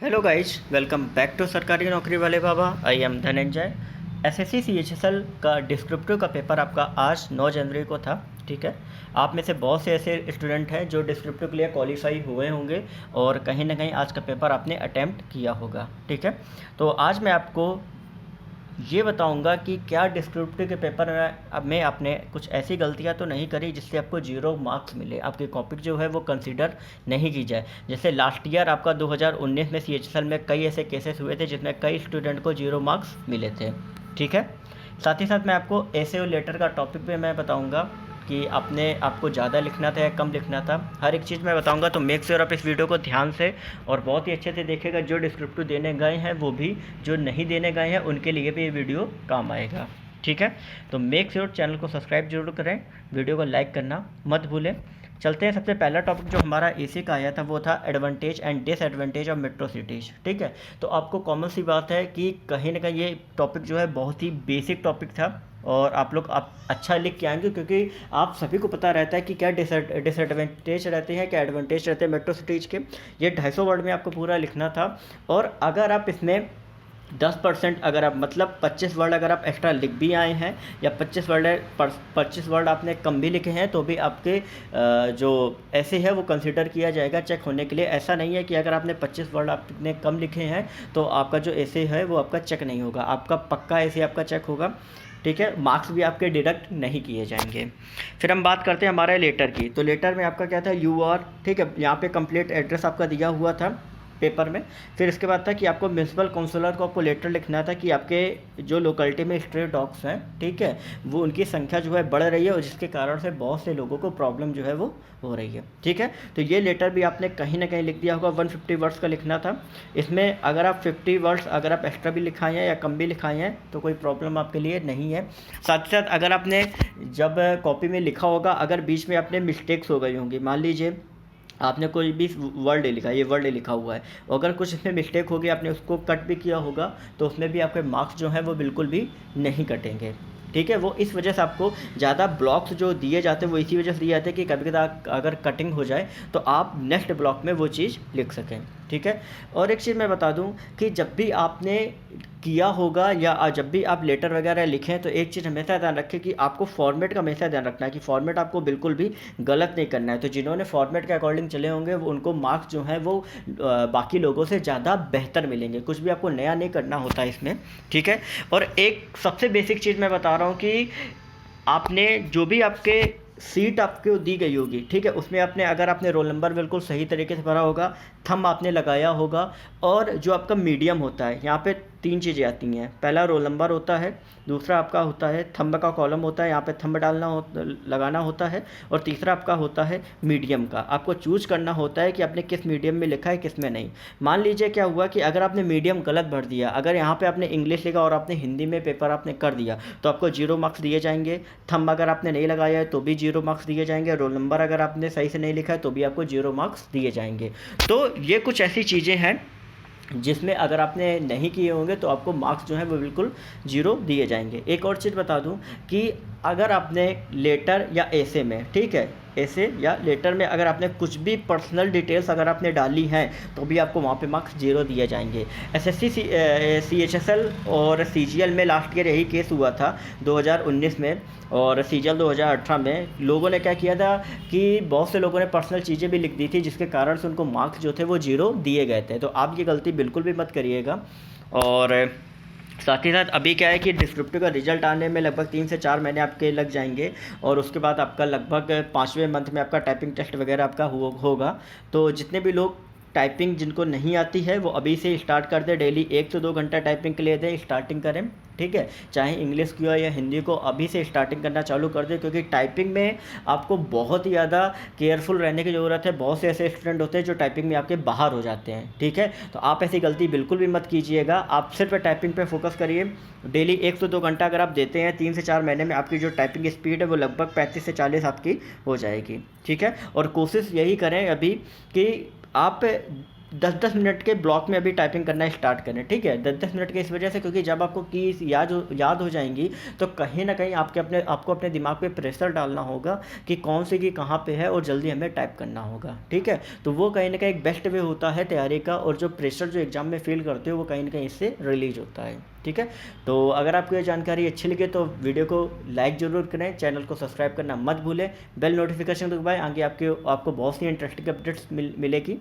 Hello guys, welcome back to सरकारी नौकरी वाले बाबा। I am Dhananjay. SSC CHSL का डिस्क्रिप्टिव का पेपर आपका आज 9 जनवरी को था। ठीक है, आप में से बहुत से ऐसे स्टूडेंट हैं जो डिस्क्रिप्टिव के लिए क्वालिफाई हुए होंगे और कहीं ना कहीं आज का पेपर आपने अटैम्प्ट किया होगा। ठीक है, तो आज मैं आपको ये बताऊंगा कि क्या डिस्क्रिप्टिव के पेपर में आपने कुछ ऐसी गलतियां तो नहीं करी जिससे आपको 0 मार्क्स मिले, आपकी कॉपी जो है वो कंसीडर नहीं की जाए। जैसे लास्ट ईयर आपका 2019 में सीएचएसएल में कई ऐसे केसेस हुए थे जिसमें कई स्टूडेंट को 0 मार्क्स मिले थे। ठीक है, साथ ही साथ मैं आपको एसएओ लेटर का टॉपिक पे मैं बताऊँगा कि आपको ज़्यादा लिखना था या कम लिखना था, हर एक चीज़ मैं बताऊंगा। तो मेक श्योर आप इस वीडियो को ध्यान से और बहुत ही अच्छे से देखिएगा। जो डिस्क्रिप्टिव देने गए हैं वो भी, जो नहीं देने गए हैं उनके लिए भी ये वीडियो काम आएगा। ठीक है, तो मेक श्योर चैनल को सब्सक्राइब जरूर करें, वीडियो को लाइक करना मत भूलें। चलते हैं, सबसे पहला टॉपिक जो हमारा एसी का आया था वो था advantage and disadvantage of metro cities. ठीक है, तो आपको कॉमन सी बात है कि कहीं ना कहीं ये टॉपिक जो है बहुत ही बेसिक टॉपिक था और आप अच्छा लिख के आएंगे, क्योंकि आप सभी को पता रहता है कि क्या डिसएडवांटेज रहते हैं, क्या एडवांटेज रहते हैं मेट्रो सिटीज़ के। ये 250 वर्ड में आपको पूरा लिखना था। और अगर आप इसमें 10% अगर आप 25 वर्ड अगर आप एक्स्ट्रा लिख भी आए हैं या 25 वर्ड आपने कम भी लिखे हैं तो भी आपके जो ऐसे है वो कंसिडर किया जाएगा चेक होने के लिए। ऐसा नहीं है कि अगर आपने 25 वर्ड आपने कम लिखे हैं तो आपका जो ऐसे है वो आपका चेक नहीं होगा, आपका पक्का ऐसे आपका चेक होगा। ठीक है, मार्क्स भी आपके डिडक्ट नहीं किए जाएंगे। फिर हम बात करते हैं हमारे लेटर की। तो लेटर में आपका क्या था, UR। ठीक है, यहाँ पे कंप्लीट एड्रेस आपका दिया हुआ था पेपर में। फिर इसके बाद था कि आपको म्यूनसिपल काउंसलर को आपको लेटर लिखना था कि आपके जो लोकेलिटी में स्ट्रे डॉग्स हैं, ठीक है, वो उनकी संख्या जो है बढ़ रही है और जिसके कारण से बहुत से लोगों को प्रॉब्लम जो है वो हो रही है। ठीक है, तो ये लेटर भी आपने कहीं ना कहीं लिख दिया होगा। 150 वर्ड्स का लिखना था। इसमें अगर आप 50 वर्ड्स अगर आप एक्स्ट्रा भी लिखाए हैं या कम भी लिखाए हैं तो कोई प्रॉब्लम आपके लिए नहीं है। साथ ही साथ अगर आपने जब कॉपी में लिखा होगा, अगर बीच में आपने मिस्टेक्स हो गई होंगी, मान लीजिए आपने कोई भी वर्ड लिखा, ये वर्ड लिखा हुआ है, अगर कुछ इसमें मिस्टेक होगी, आपने उसको कट भी किया होगा तो उसमें भी आपके मार्क्स जो हैं वो बिल्कुल भी नहीं कटेंगे। ठीक है, वो इस वजह से आपको ज़्यादा ब्लॉक्स जो दिए जाते हैं वो इसी वजह से दिए जाते हैं कि कभी कभी अगर कटिंग हो जाए तो आप नेक्स्ट ब्लॉक में वो चीज़ लिख सकें। ठीक है, और एक चीज़ मैं बता दूं कि जब भी आपने किया होगा या जब भी आप लेटर वगैरह लिखें तो एक चीज़ हमेशा ध्यान रखें कि आपको फॉर्मेट का हमेशा ध्यान रखना है कि फॉर्मेट आपको बिल्कुल भी गलत नहीं करना है। तो जिन्होंने फॉर्मेट के अकॉर्डिंग चले होंगे वो उनको मार्क्स जो हैं वो बाकी लोगों से ज़्यादा बेहतर मिलेंगे। कुछ भी आपको नया नहीं करना होता है इसमें। ठीक है, और एक सबसे बेसिक चीज़ मैं बता रहा हूँ कि आपने जो भी आपके सीट आपको दी गई होगी, ठीक है, उसमें अगर आपने रोल नंबर बिल्कुल सही तरीके से भरा होगा, थंब आपने लगाया होगा, और जो आपका मीडियम होता है, यहाँ पे 3 चीज़ें आती हैं। पहला रोल नंबर होता है, दूसरा आपका होता है थंब का कॉलम होता है, यहाँ पे थंब लगाना होता है, और तीसरा आपका होता है मीडियम का। आपको चूज करना होता है कि आपने किस मीडियम में लिखा है, किस में नहीं। मान लीजिए क्या हुआ कि अगर आपने मीडियम गलत भर दिया, अगर यहाँ पे आपने इंग्लिश लिखा और आपने हिंदी में पेपर आपने कर दिया तो आपको 0 मार्क्स दिए जाएंगे। थंब अगर आपने नहीं लगाया है तो भी 0 मार्क्स दिए जाएंगे। रोल नंबर अगर आपने सही से नहीं लिखा है तो भी आपको 0 मार्क्स दिए जाएंगे। तो ये कुछ ऐसी चीज़ें हैं जिसमें अगर आपने नहीं किए होंगे तो आपको मार्क्स जो है वो बिल्कुल 0 दिए जाएंगे। एक और चीज़ बता दूं कि अगर आपने लेटर या ऐसे में, ठीक है, ऐसे या लेटर में अगर आपने कुछ भी पर्सनल डिटेल्स अगर आपने डाली हैं तो भी आपको वहाँ पे मार्क्स 0 दिए जाएंगे। एसएससी सीएचएसएल और सीजीएल में लास्ट ईयर यही केस हुआ था 2019 में, और सीजीएल 2018 में लोगों ने क्या किया था कि बहुत से लोगों ने पर्सनल चीज़ें भी लिख दी थी जिसके कारण से उनको मार्क्स जो थे वो 0 दिए गए थे। तो आप ये गलती बिल्कुल भी मत करिएगा। और साथ ही साथ अभी क्या है कि डिस्क्रिप्टिव का रिजल्ट आने में लगभग 3 से 4 महीने आपके लग जाएंगे, और उसके बाद आपका लगभग 5वें मंथ में आपका टाइपिंग टेस्ट वगैरह आपका होगा। तो जितने भी लोग टाइपिंग जिनको नहीं आती है वो अभी से स्टार्ट कर दें, डेली 1 से 2 घंटा टाइपिंग के लिए दें, स्टार्टिंग करें। ठीक है, चाहे इंग्लिश की हो या हिंदी को, अभी से स्टार्टिंग करना चालू कर दें, क्योंकि टाइपिंग में आपको बहुत ही ज़्यादा केयरफुल रहने की ज़रूरत है। बहुत से ऐसे स्टूडेंट होते हैं जो टाइपिंग में आपके बाहर हो जाते हैं। ठीक है, तो आप ऐसी गलती बिल्कुल भी मत कीजिएगा। आप सिर्फ टाइपिंग पे फोकस करिए। डेली 1 से 2 घंटा अगर आप देते हैं 3 से 4 महीने में आपकी जो टाइपिंग स्पीड है वो लगभग 35 से 40 आपकी हो जाएगी। ठीक है, और कोशिश यही करें अभी कि आप 10-10 मिनट के ब्लॉक में अभी टाइपिंग करना स्टार्ट करें, ठीक है। 10-10 मिनट के इस वजह से, क्योंकि जब आपको कीज याद हो जाएंगी तो कहीं ना कहीं आपको अपने दिमाग पे प्रेशर डालना होगा कि कौन सी की कहाँ पे है और जल्दी हमें टाइप करना होगा, ठीक है। तो वो कहीं ना कहीं एक बेस्ट वे होता है तैयारी का, और जो प्रेशर जो एग्जाम में फील करते हो वो कहीं ना कहीं इससे रिलीज होता है, ठीक है। तो अगर आपको ये जानकारी अच्छी लगे तो वीडियो को लाइक ज़रूर करें, चैनल को सब्सक्राइब करना मत भूलें, बेल नोटिफिकेशन दबाएं, आगे आपको बहुत सी इंटरेस्टिंग अपडेट्स मिलेगी।